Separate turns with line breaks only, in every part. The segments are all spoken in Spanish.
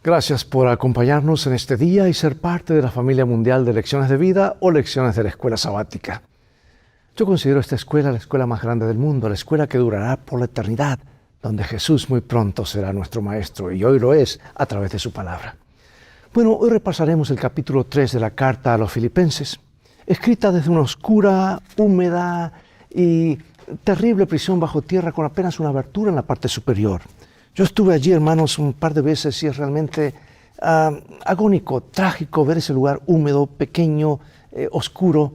Gracias por acompañarnos en este día y ser parte de la familia mundial de Lecciones de Vida o Lecciones de la Escuela Sabática. Yo considero esta escuela la escuela más grande del mundo, la escuela que durará por la eternidad, donde Jesús muy pronto será nuestro Maestro, y hoy lo es a través de su palabra. Bueno, hoy repasaremos el capítulo 3 de la carta a los Filipenses, escrita desde una oscura, húmeda y terrible prisión bajo tierra con apenas una abertura en la parte superior. Yo estuve allí, hermanos, un par de veces y es realmente agónico, trágico ver ese lugar húmedo, pequeño, oscuro.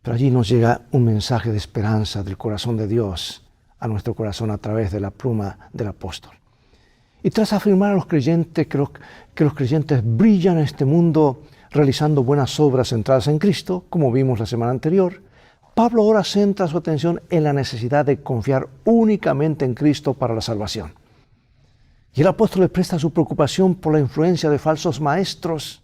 Pero allí nos llega un mensaje de esperanza del corazón de Dios a nuestro corazón a través de la pluma del apóstol. Y tras afirmar a los creyentes que los creyentes brillan en este mundo realizando buenas obras centradas en Cristo, como vimos la semana anterior, Pablo ahora centra su atención en la necesidad de confiar únicamente en Cristo para la salvación. Y el apóstol expresa su preocupación por la influencia de falsos maestros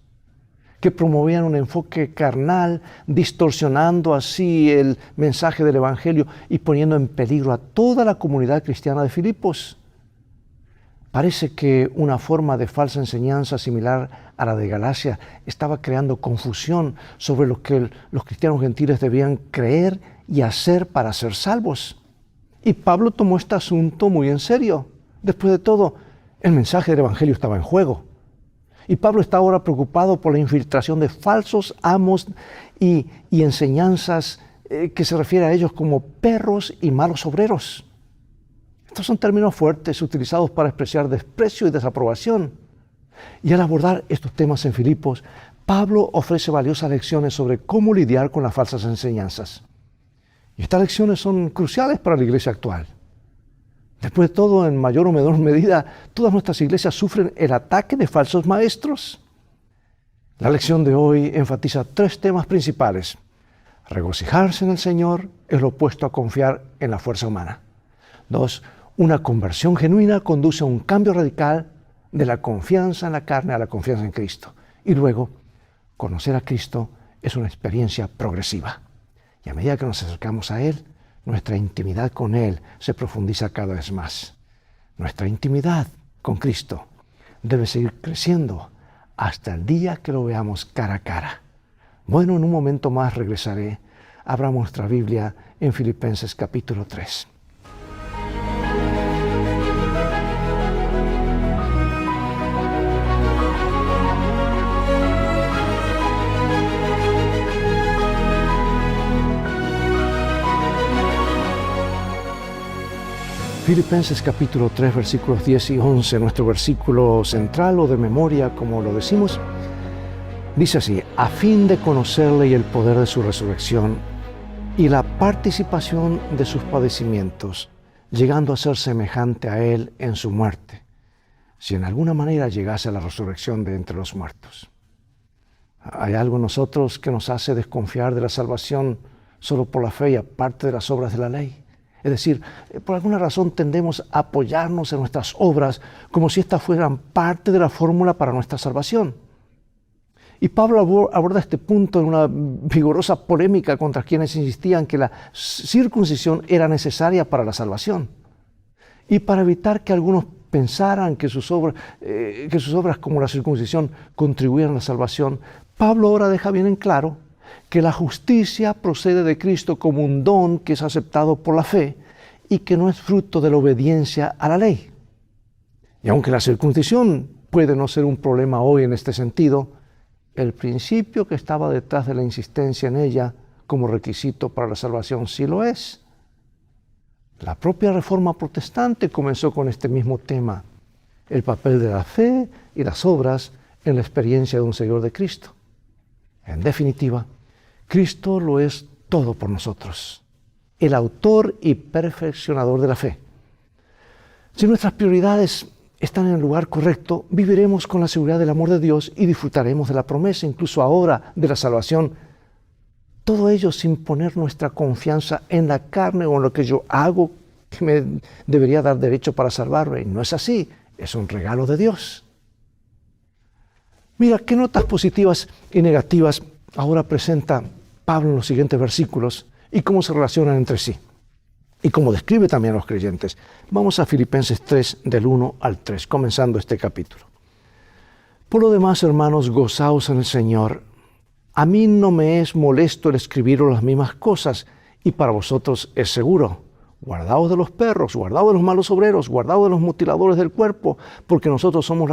que promovían un enfoque carnal, distorsionando así el mensaje del Evangelio y poniendo en peligro a toda la comunidad cristiana de Filipos. Parece que una forma de falsa enseñanza similar a la de Galacia estaba creando confusión sobre lo que los cristianos gentiles debían creer y hacer para ser salvos. Y Pablo tomó este asunto muy en serio. Después de todo, el mensaje del Evangelio estaba en juego. Y Pablo está ahora preocupado por la infiltración de falsos amos y enseñanzas que se refiere a ellos como perros y malos obreros. Estos son términos fuertes utilizados para expresar desprecio y desaprobación. Y al abordar estos temas en Filipos, Pablo ofrece valiosas lecciones sobre cómo lidiar con las falsas enseñanzas. Y estas lecciones son cruciales para la iglesia actual. Después de todo, en mayor o menor medida, todas nuestras iglesias sufren el ataque de falsos maestros. La lección de hoy enfatiza 3 temas principales. Regocijarse en el Señor es lo opuesto a confiar en la fuerza humana. 2. Una conversión genuina conduce a un cambio radical de la confianza en la carne a la confianza en Cristo. Y luego, conocer a Cristo es una experiencia progresiva. Y a medida que nos acercamos a Él, nuestra intimidad con Él se profundiza cada vez más. Nuestra intimidad con Cristo debe seguir creciendo hasta el día que lo veamos cara a cara. Bueno, en un momento más regresaré. Abramos nuestra Biblia en Filipenses capítulo 3. Filipenses capítulo 3, versículos 10 y 11, nuestro versículo central o de memoria, como lo decimos, dice así: a fin de conocerle y el poder de su resurrección y la participación de sus padecimientos, llegando a ser semejante a él en su muerte, si en alguna manera llegase a la resurrección de entre los muertos. ¿Hay algo en nosotros que nos hace desconfiar de la salvación solo por la fe y aparte de las obras de la ley? Es decir, por alguna razón tendemos a apoyarnos en nuestras obras como si estas fueran parte de la fórmula para nuestra salvación. Y Pablo aborda este punto en una vigorosa polémica contra quienes insistían que la circuncisión era necesaria para la salvación. Y para evitar que algunos pensaran que sus obras como la circuncisión contribuían a la salvación, Pablo ahora deja bien en claro que la justicia procede de Cristo como un don que es aceptado por la fe y que no es fruto de la obediencia a la ley. Y aunque la circuncisión puede no ser un problema hoy en este sentido, el principio que estaba detrás de la insistencia en ella como requisito para la salvación sí lo es. La propia Reforma Protestante comenzó con este mismo tema: el papel de la fe y las obras en la experiencia de un seguidor de Cristo. En definitiva, Cristo lo es todo por nosotros, el autor y perfeccionador de la fe. Si nuestras prioridades están en el lugar correcto, viviremos con la seguridad del amor de Dios y disfrutaremos de la promesa, incluso ahora, de la salvación. Todo ello sin poner nuestra confianza en la carne o en lo que yo hago que me debería dar derecho para salvarme. No es así, es un regalo de Dios. Mira, qué notas positivas y negativas ahora presenta Pablo en los siguientes versículos y cómo se relacionan entre sí. Y cómo describe también a los creyentes. Vamos a Filipenses 3, del 1 al 3, comenzando este capítulo. Por lo demás, hermanos, gozaos en el Señor. A mí no me es molesto el escribiros las mismas cosas, y para vosotros es seguro. Guardaos de los perros, guardaos de los malos obreros, guardaos de los mutiladores del cuerpo, porque nosotros somos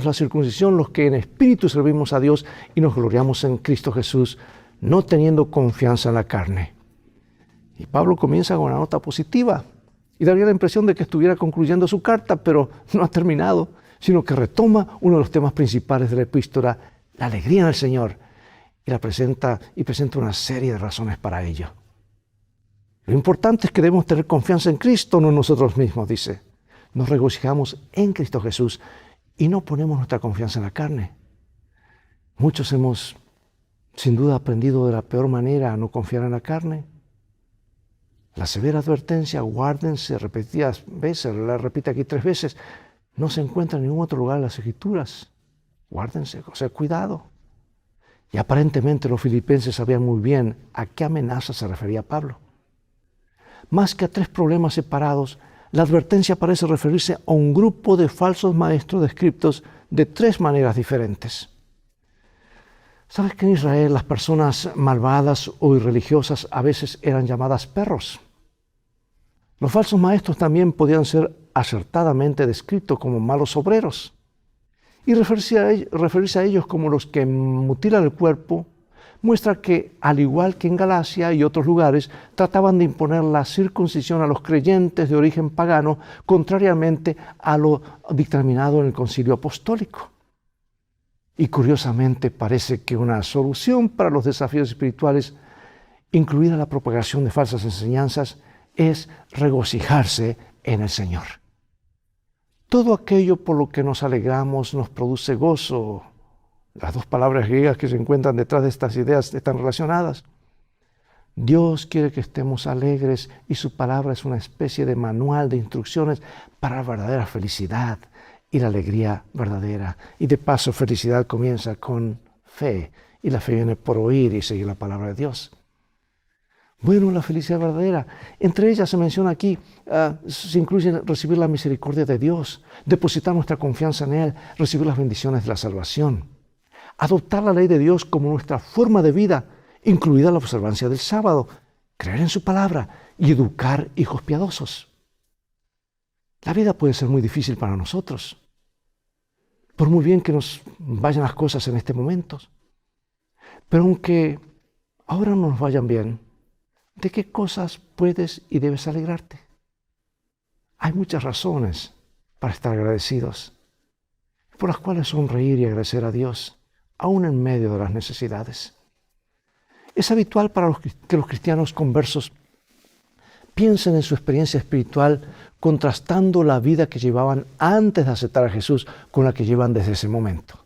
la circuncisión, los que en espíritu servimos a Dios y nos gloriamos en Cristo Jesús, no teniendo confianza en la carne. Y Pablo comienza con una nota positiva y daría la impresión de que estuviera concluyendo su carta, pero no ha terminado, sino que retoma uno de los temas principales de la epístola, la alegría en el Señor, y presenta una serie de razones para ello. Lo importante es que debemos tener confianza en Cristo, no en nosotros mismos, dice. Nos regocijamos en Cristo Jesús y no ponemos nuestra confianza en la carne. Muchos hemos, sin duda, aprendido de la peor manera a no confiar en la carne. La severa advertencia, guárdense, repetidas veces, la repite aquí 3 veces, no se encuentra en ningún otro lugar en las Escrituras. Guárdense, o sea, cuidado. Y aparentemente los filipenses sabían muy bien a qué amenaza se refería Pablo. Más que a 3 problemas separados, la advertencia parece referirse a un grupo de falsos maestros descritos de 3 maneras diferentes. ¿Sabes que en Israel las personas malvadas o irreligiosas a veces eran llamadas perros? Los falsos maestros también podían ser acertadamente descritos como malos obreros. Y referirse a ellos como los que mutilan el cuerpo muestra que, al igual que en Galacia y otros lugares, trataban de imponer la circuncisión a los creyentes de origen pagano, contrariamente a lo dictaminado en el Concilio Apostólico. Y curiosamente parece que una solución para los desafíos espirituales, incluida la propagación de falsas enseñanzas, es regocijarse en el Señor. Todo aquello por lo que nos alegramos nos produce gozo. Las 2 palabras griegas que se encuentran detrás de estas ideas están relacionadas. Dios quiere que estemos alegres y su palabra es una especie de manual de instrucciones para la verdadera felicidad y la alegría verdadera. Y de paso, felicidad comienza con fe y la fe viene por oír y seguir la palabra de Dios. Bueno, la felicidad verdadera. Entre ellas se menciona aquí, se incluye recibir la misericordia de Dios, depositar nuestra confianza en Él, recibir las bendiciones de la salvación, adoptar la ley de Dios como nuestra forma de vida, incluida la observancia del sábado, creer en su palabra y educar hijos piadosos. La vida puede ser muy difícil para nosotros, por muy bien que nos vayan las cosas en este momento. Pero aunque ahora no nos vayan bien, ¿de qué cosas puedes y debes alegrarte? Hay muchas razones para estar agradecidos, por las cuales sonreír y agradecer a Dios, aún en medio de las necesidades. Es habitual para que los cristianos conversos piensen en su experiencia espiritual contrastando la vida que llevaban antes de aceptar a Jesús con la que llevan desde ese momento.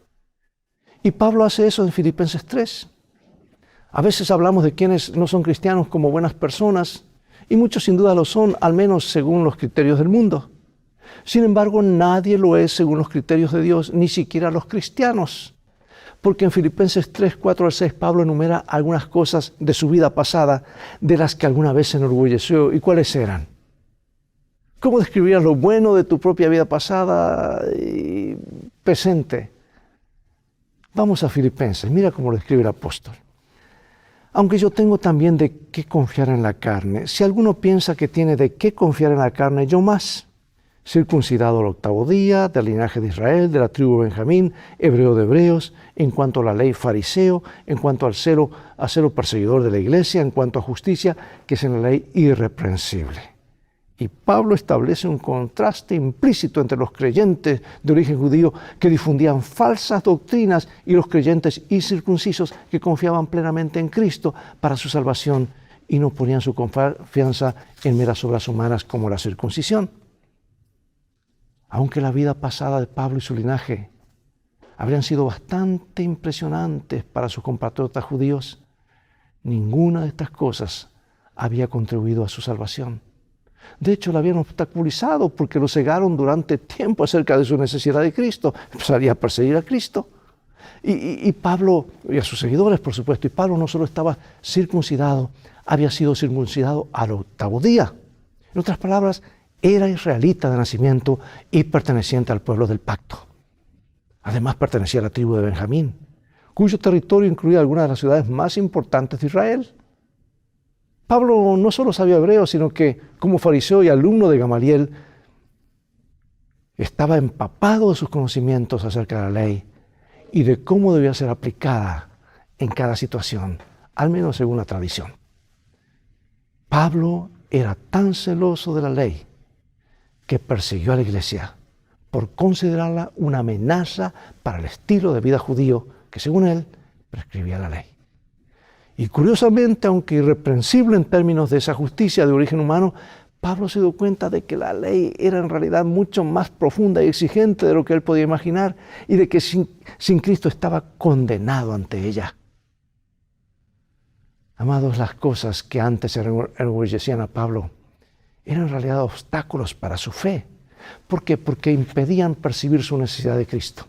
Y Pablo hace eso en Filipenses 3. A veces hablamos de quienes no son cristianos como buenas personas, y muchos sin duda lo son, al menos según los criterios del mundo. Sin embargo, nadie lo es según los criterios de Dios, ni siquiera los cristianos. Porque en Filipenses 3, 4 al 6, Pablo enumera algunas cosas de su vida pasada de las que alguna vez se enorgulleció. ¿Y cuáles eran? ¿Cómo describirías lo bueno de tu propia vida pasada y presente? Vamos a Filipenses, mira cómo lo escribe el apóstol. Aunque yo tengo también de qué confiar en la carne. Si alguno piensa que tiene de qué confiar en la carne, yo más. Circuncidado al 8º día, del linaje de Israel, de la tribu de Benjamín, hebreo de hebreos, en cuanto a la ley fariseo, en cuanto al celo perseguidor de la iglesia, en cuanto a justicia, que es en la ley irreprensible. Y Pablo establece un contraste implícito entre los creyentes de origen judío que difundían falsas doctrinas y los creyentes incircuncisos que confiaban plenamente en Cristo para su salvación y no ponían su confianza en meras obras humanas como la circuncisión. Aunque la vida pasada de Pablo y su linaje habrían sido bastante impresionantes para sus compatriotas judíos, ninguna de estas cosas había contribuido a su salvación. De hecho, la habían obstaculizado porque lo cegaron durante tiempo acerca de su necesidad de Cristo. Empezaría a perseguir a Cristo. Y Pablo, y a sus seguidores, por supuesto, y Pablo no solo estaba circuncidado, había sido circuncidado al 8º día. En otras palabras, era israelita de nacimiento y perteneciente al pueblo del pacto. Además pertenecía a la tribu de Benjamín, cuyo territorio incluía algunas de las ciudades más importantes de Israel. Pablo no solo sabía hebreo, sino que como fariseo y alumno de Gamaliel, estaba empapado de sus conocimientos acerca de la ley y de cómo debía ser aplicada en cada situación, al menos según la tradición. Pablo era tan celoso de la ley que persiguió a la iglesia por considerarla una amenaza para el estilo de vida judío que, según él, prescribía la ley. Y curiosamente, aunque irreprensible en términos de esa justicia de origen humano, Pablo se dio cuenta de que la ley era en realidad mucho más profunda y exigente de lo que él podía imaginar y de que sin Cristo estaba condenado ante ella. Amados, las cosas que antes enorgullecían a Pablo eran en realidad obstáculos para su fe. ¿Por qué? Porque impedían percibir su necesidad de Cristo.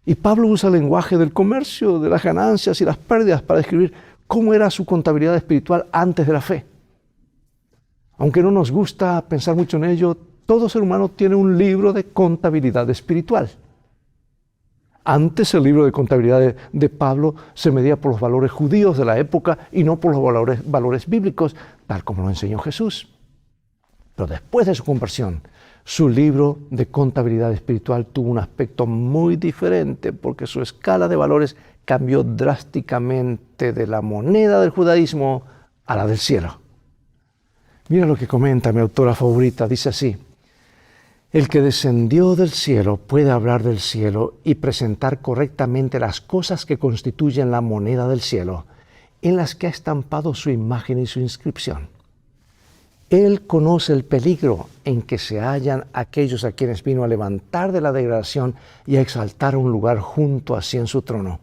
Y Pablo usa el lenguaje del comercio, de las ganancias y las pérdidas para describir cómo era su contabilidad espiritual antes de la fe. Aunque no nos gusta pensar mucho en ello, todo ser humano tiene un libro de contabilidad espiritual. Antes el libro de contabilidad de Pablo se medía por los valores judíos de la época y no por los valores bíblicos, tal como lo enseñó Jesús. Pero después de su conversión, su libro de contabilidad espiritual tuvo un aspecto muy diferente porque su escala de valores cambió drásticamente de la moneda del judaísmo a la del cielo. Mira lo que comenta mi autora favorita, dice así: el que descendió del cielo puede hablar del cielo y presentar correctamente las cosas que constituyen la moneda del cielo, en las que ha estampado su imagen y su inscripción. Él conoce el peligro en que se hallan aquellos a quienes vino a levantar de la degradación y a exaltar a un lugar junto a sí en su trono.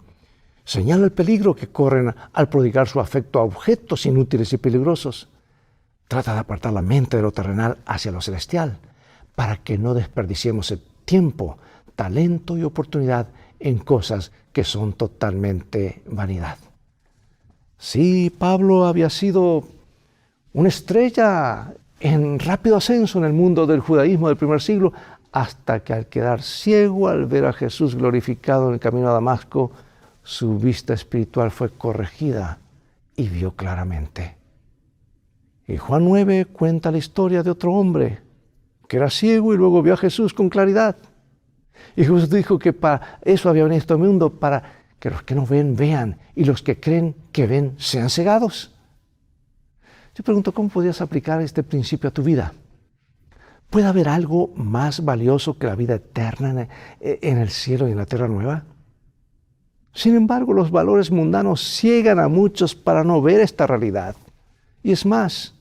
Señala el peligro que corren al prodigar su afecto a objetos inútiles y peligrosos. Trata de apartar la mente de lo terrenal hacia lo celestial, para que no desperdiciemos el tiempo, talento y oportunidad en cosas que son totalmente vanidad. Sí, Pablo había sido una estrella en rápido ascenso en el mundo del judaísmo del primer siglo, hasta que al quedar ciego al ver a Jesús glorificado en el camino a Damasco, su vista espiritual fue corregida y vio claramente. Y Juan 9 cuenta la historia de otro hombre que era ciego y luego vio a Jesús con claridad. Y Jesús dijo que para eso había venido a este mundo, para que los que no ven, vean, y los que creen que ven, sean cegados. Yo pregunto, ¿cómo podrías aplicar este principio a tu vida? ¿Puede haber algo más valioso que la vida eterna en el cielo y en la tierra nueva? Sin embargo, los valores mundanos ciegan a muchos para no ver esta realidad. Y es más,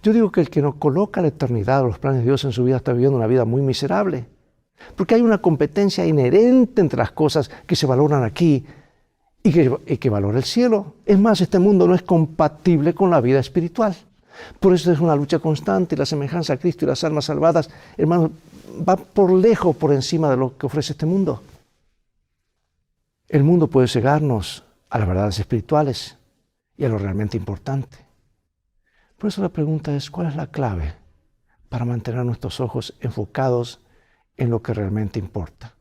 yo digo que el que no coloca la eternidad o los planes de Dios en su vida está viviendo una vida muy miserable. Porque hay una competencia inherente entre las cosas que se valoran aquí y que valora el cielo. Es más, este mundo no es compatible con la vida espiritual. Por eso es una lucha constante y la semejanza a Cristo y las almas salvadas, hermanos, va por lejos por encima de lo que ofrece este mundo. El mundo puede cegarnos a las verdades espirituales y a lo realmente importante. Por eso la pregunta es, ¿cuál es la clave para mantener nuestros ojos enfocados en lo que realmente importa?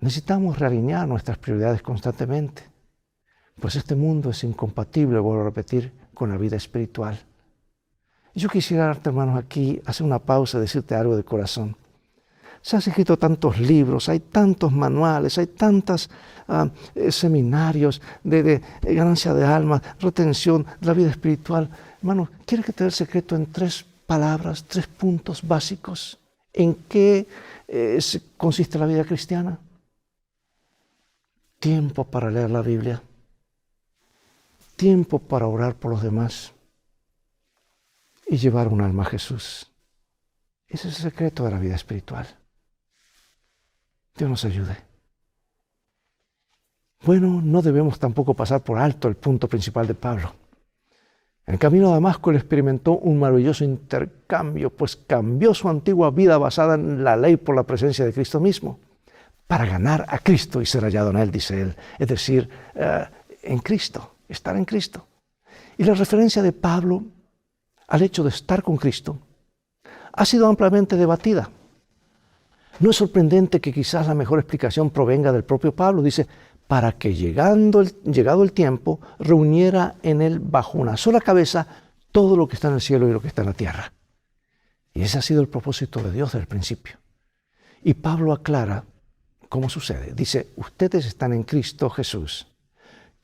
Necesitamos realinear nuestras prioridades constantemente, pues este mundo es incompatible, vuelvo a repetir, con la vida espiritual. Y yo quisiera darte, hermanos, aquí, hacer una pausa y decirte algo de corazón. Se han escrito tantos libros, hay tantos manuales, hay tantos seminarios de ganancia de almas, retención de la vida espiritual. Hermano, ¿quieres que te dé el secreto en 3 palabras, 3 puntos básicos? ¿En qué consiste la vida cristiana? Tiempo para leer la Biblia, tiempo para orar por los demás y llevar un alma a Jesús. Ese es el secreto de la vida espiritual. Dios nos ayude. Bueno, no debemos tampoco pasar por alto el punto principal de Pablo. En el camino a Damasco él experimentó un maravilloso intercambio, pues cambió su antigua vida basada en la ley por la presencia de Cristo mismo, para ganar a Cristo y ser hallado en Él, dice él. Es decir, en Cristo, estar en Cristo. Y la referencia de Pablo al hecho de estar con Cristo ha sido ampliamente debatida. No es sorprendente que quizás la mejor explicación provenga del propio Pablo. Dice, para que llegado el tiempo, reuniera en él bajo una sola cabeza todo lo que está en el cielo y lo que está en la tierra. Y ese ha sido el propósito de Dios desde el principio. Y Pablo aclara cómo sucede. Dice, ustedes están en Cristo Jesús,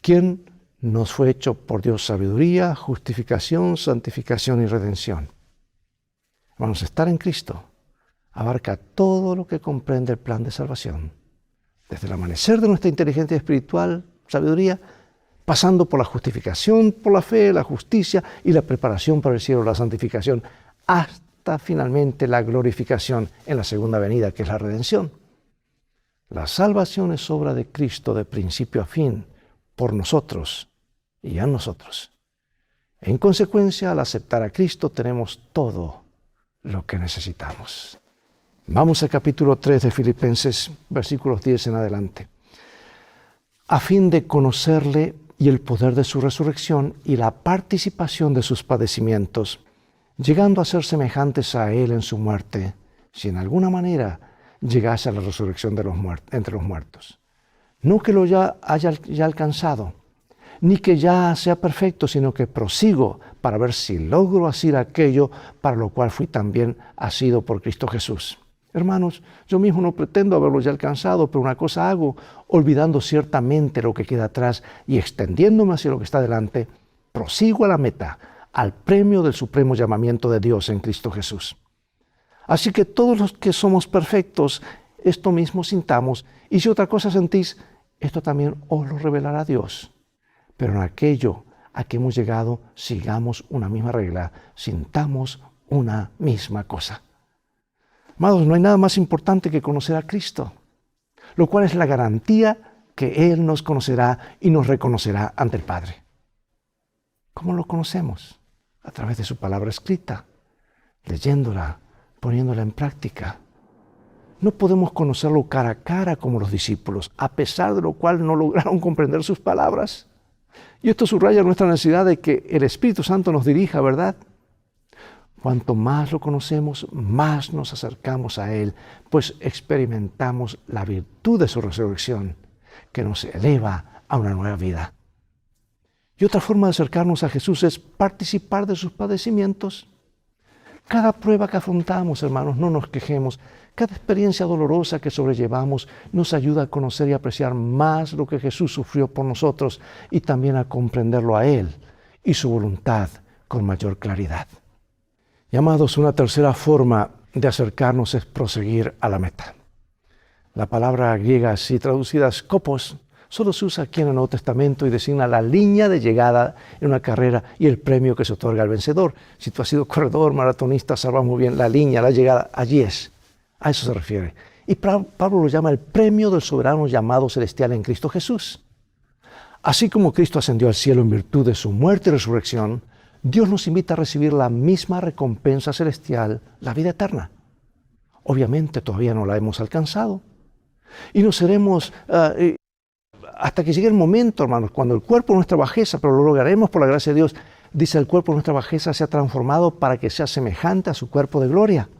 quien nos fue hecho por Dios sabiduría, justificación, santificación y redención. Vamos a estar en Cristo. Abarca todo lo que comprende el plan de salvación. Desde el amanecer de nuestra inteligencia espiritual, sabiduría, pasando por la justificación, por la fe, la justicia y la preparación para el cielo, la santificación, hasta finalmente la glorificación en la segunda venida, que es la redención. La salvación es obra de Cristo de principio a fin, por nosotros y a nosotros. En consecuencia, al aceptar a Cristo, tenemos todo lo que necesitamos. Vamos al capítulo 3 de Filipenses, versículos 10 en adelante. A fin de conocerle y el poder de su resurrección y la participación de sus padecimientos, llegando a ser semejantes a él en su muerte, si en alguna manera llegase a la resurrección de entre los muertos. No que lo haya alcanzado, ni que ya sea perfecto, sino que prosigo para ver si logro asir aquello para lo cual fui también asido por Cristo Jesús. Hermanos, yo mismo no pretendo haberlo ya alcanzado, pero una cosa hago, olvidando ciertamente lo que queda atrás y extendiéndome hacia lo que está delante, prosigo a la meta, al premio del supremo llamamiento de Dios en Cristo Jesús. Así que todos los que somos perfectos, esto mismo sintamos, y si otra cosa sentís, esto también os lo revelará Dios. Pero en aquello a que hemos llegado, sigamos una misma regla, sintamos una misma cosa. Amados, no hay nada más importante que conocer a Cristo, lo cual es la garantía que Él nos conocerá y nos reconocerá ante el Padre. ¿Cómo lo conocemos? A través de su palabra escrita, leyéndola, poniéndola en práctica. No podemos conocerlo cara a cara como los discípulos, a pesar de lo cual no lograron comprender sus palabras. Y esto subraya nuestra necesidad de que el Espíritu Santo nos dirija, ¿verdad? Cuanto más lo conocemos, más nos acercamos a Él, pues experimentamos la virtud de su resurrección, que nos eleva a una nueva vida. Y otra forma de acercarnos a Jesús es participar de sus padecimientos. Cada prueba que afrontamos, hermanos, no nos quejemos. Cada experiencia dolorosa que sobrellevamos nos ayuda a conocer y apreciar más lo que Jesús sufrió por nosotros y también a comprenderlo a Él y su voluntad con mayor claridad. Y amados, una tercera forma de acercarnos es proseguir a la meta. La palabra griega así traducida skopos solo se usa aquí en el Nuevo Testamento y designa la línea de llegada en una carrera y el premio que se otorga al vencedor. Si tú has sido corredor, maratonista, sabrás muy bien la línea, la llegada, allí es. A eso se refiere. Y Pablo lo llama el premio del soberano llamado celestial en Cristo Jesús. Así como Cristo ascendió al cielo en virtud de su muerte y resurrección, Dios nos invita a recibir la misma recompensa celestial, la vida eterna. Obviamente todavía no la hemos alcanzado. Y no seremos hasta que llegue el momento, hermanos, cuando el cuerpo de nuestra bajeza, pero lo lograremos por la gracia de Dios, dice el cuerpo de nuestra bajeza se ha transformado para que sea semejante a su cuerpo de gloria.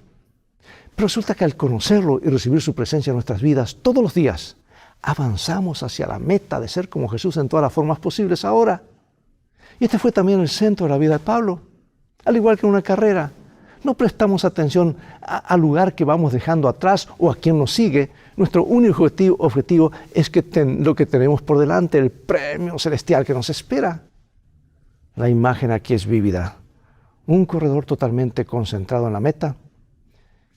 Pero resulta que al conocerlo y recibir su presencia en nuestras vidas todos los días, avanzamos hacia la meta de ser como Jesús en todas las formas posibles ahora. Y este fue también el centro de la vida de Pablo. Al igual que en una carrera, no prestamos atención al lugar que vamos dejando atrás o a quien nos sigue. Nuestro único objetivo es que lo que tenemos por delante, el premio celestial que nos espera. La imagen aquí es vívida. Un corredor totalmente concentrado en la meta,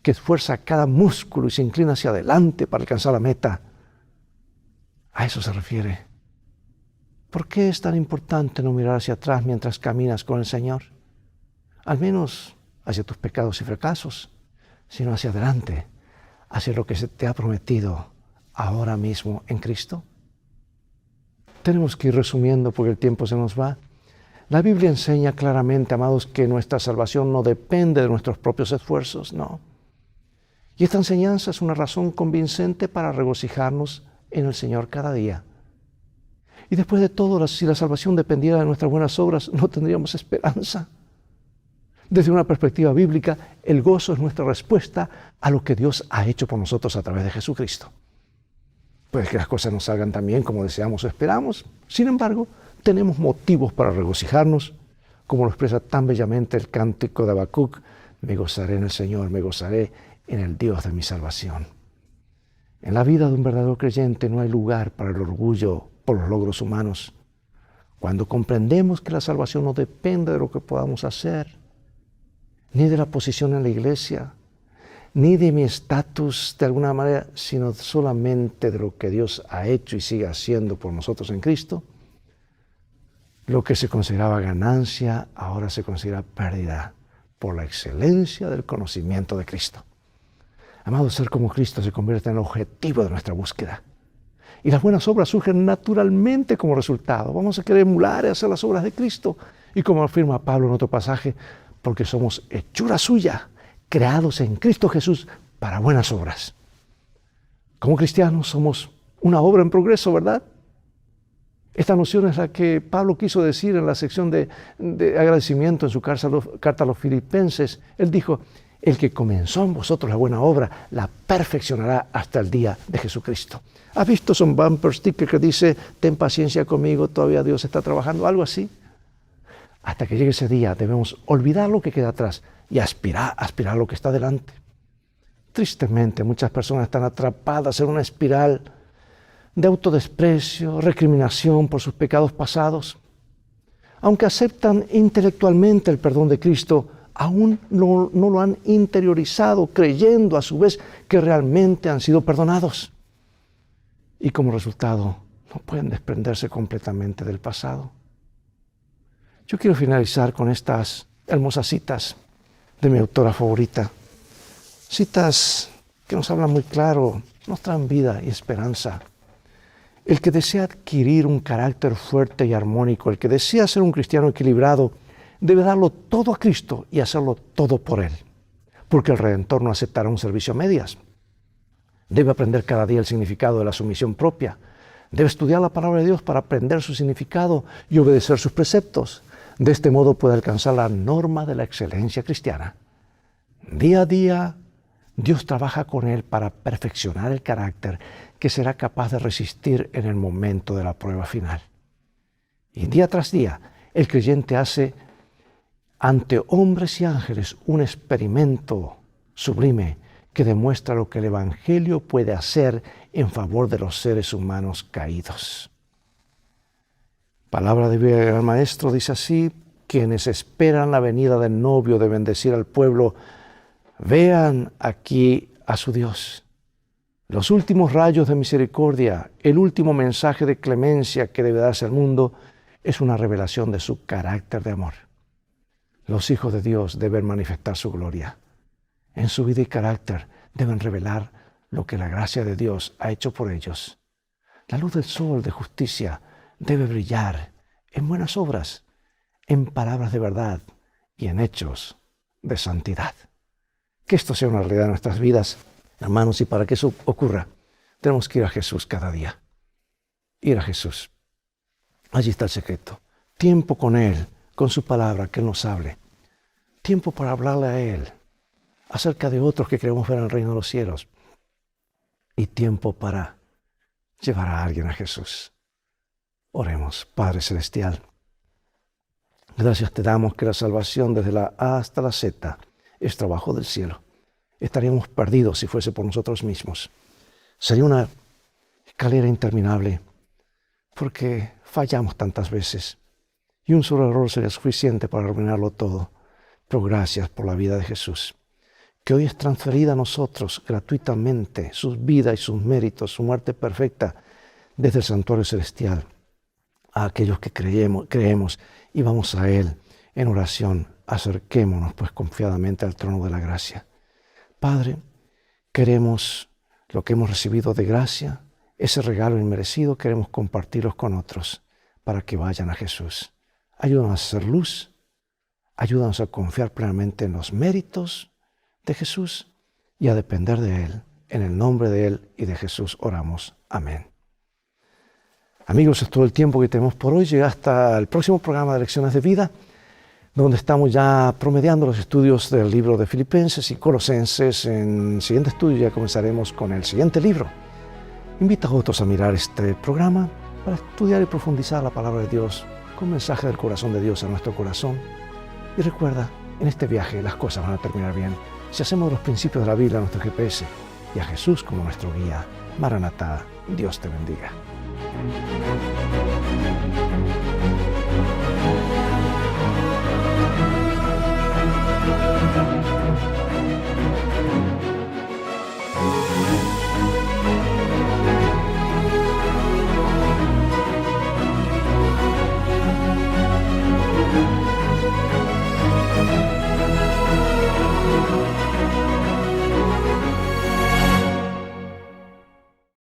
que esfuerza cada músculo y se inclina hacia adelante para alcanzar la meta. A eso se refiere. ¿Por qué es tan importante no mirar hacia atrás mientras caminas con el Señor? Al menos hacia tus pecados y fracasos, sino hacia adelante, hacia lo que se te ha prometido ahora mismo en Cristo. Tenemos que ir resumiendo porque el tiempo se nos va. La Biblia enseña claramente, amados, que nuestra salvación no depende de nuestros propios esfuerzos, no. Y esta enseñanza es una razón convincente para regocijarnos en el Señor cada día. Y después de todo, si la salvación dependiera de nuestras buenas obras, no tendríamos esperanza. Desde una perspectiva bíblica, el gozo es nuestra respuesta a lo que Dios ha hecho por nosotros a través de Jesucristo. Puede que las cosas no salgan tan bien como deseamos o esperamos. Sin embargo, tenemos motivos para regocijarnos, como lo expresa tan bellamente el cántico de Habacuc: me gozaré en el Señor, me gozaré en el Dios de mi salvación. En la vida de un verdadero creyente no hay lugar para el orgullo por los logros humanos. Cuando comprendemos que la salvación no depende de lo que podamos hacer, ni de la posición en la iglesia, ni de mi estatus de alguna manera, sino solamente de lo que Dios ha hecho y sigue haciendo por nosotros en Cristo, lo que se consideraba ganancia ahora se considera pérdida por la excelencia del conocimiento de Cristo. Amado, ser como Cristo se convierte en el objetivo de nuestra búsqueda. Y las buenas obras surgen naturalmente como resultado. Vamos a querer emular y hacer las obras de Cristo. Y como afirma Pablo en otro pasaje, porque somos hechura suya, creados en Cristo Jesús para buenas obras. Como cristianos somos una obra en progreso, ¿verdad? Esta noción es la que Pablo quiso decir en la sección de agradecimiento en su carta a los Filipenses. Él dijo: el que comenzó en vosotros la buena obra, la perfeccionará hasta el día de Jesucristo. ¿Has visto un bumper sticker que dice: ten paciencia conmigo, todavía Dios está trabajando? Algo así. Hasta que llegue ese día debemos olvidar lo que queda atrás y aspirar a lo que está delante. Tristemente, muchas personas están atrapadas en una espiral de autodesprecio, recriminación por sus pecados pasados. Aunque aceptan intelectualmente el perdón de Cristo, aún no lo han interiorizado, creyendo a su vez que realmente han sido perdonados. Y como resultado, no pueden desprenderse completamente del pasado. Yo quiero finalizar con estas hermosas citas de mi autora favorita. Citas que nos hablan muy claro, nos traen vida y esperanza. El que desea adquirir un carácter fuerte y armónico, el que desea ser un cristiano equilibrado, debe darlo todo a Cristo y hacerlo todo por Él. Porque el Redentor no aceptará un servicio a medias. Debe aprender cada día el significado de la sumisión propia. Debe estudiar la palabra de Dios para aprender su significado y obedecer sus preceptos. De este modo puede alcanzar la norma de la excelencia cristiana. Día a día, Dios trabaja con él para perfeccionar el carácter que será capaz de resistir en el momento de la prueba final. Y día tras día, el creyente hace ante hombres y ángeles un experimento sublime que demuestra lo que el Evangelio puede hacer en favor de los seres humanos caídos. Palabra de vida del Maestro dice así: quienes esperan la venida del novio de bendecir al pueblo, vean aquí a su Dios. Los últimos rayos de misericordia, el último mensaje de clemencia que debe darse al mundo, es una revelación de su carácter de amor. Los hijos de Dios deben manifestar su gloria. En su vida y carácter deben revelar lo que la gracia de Dios ha hecho por ellos. La luz del sol de justicia debe brillar en buenas obras, en palabras de verdad y en hechos de santidad. Que esto sea una realidad en nuestras vidas, hermanos, y para que eso ocurra, tenemos que ir a Jesús cada día. Ir a Jesús. Allí está el secreto. Tiempo con Él, con su palabra, que Él nos hable. Tiempo para hablarle a Él acerca de otros que queremos ver en el reino de los cielos. Y tiempo para llevar a alguien a Jesús. Oremos. Padre Celestial, gracias te damos que la salvación desde la A hasta la Z es trabajo del cielo. Estaríamos perdidos si fuese por nosotros mismos. Sería una escalera interminable porque fallamos tantas veces y un solo error sería suficiente para arruinarlo todo. Pero gracias por la vida de Jesús, que hoy es transferida a nosotros gratuitamente, su vida y sus méritos, su muerte perfecta, desde el santuario celestial, a aquellos que creemos y vamos a Él en oración. Acerquémonos pues confiadamente al trono de la gracia. Padre, queremos lo que hemos recibido de gracia, ese regalo inmerecido, queremos compartirlos con otros para que vayan a Jesús. Ayúdanos a hacer luz, ayúdanos a confiar plenamente en los méritos de Jesús y a depender de Él. En el nombre de Él y de Jesús oramos. Amén. Amigos, es todo el tiempo que tenemos por hoy. Llega hasta el próximo programa de Lecciones de Vida. donde estamos ya promediando los estudios del libro de Filipenses y Colosenses. En el siguiente estudio ya comenzaremos con el siguiente libro. Invita a otros a mirar este programa para estudiar y profundizar la palabra de Dios con mensaje del corazón de Dios a nuestro corazón. Y recuerda, en este viaje las cosas van a terminar bien si hacemos los principios de la Biblia nuestro GPS y a Jesús como nuestro guía. Maranatá, Dios te bendiga.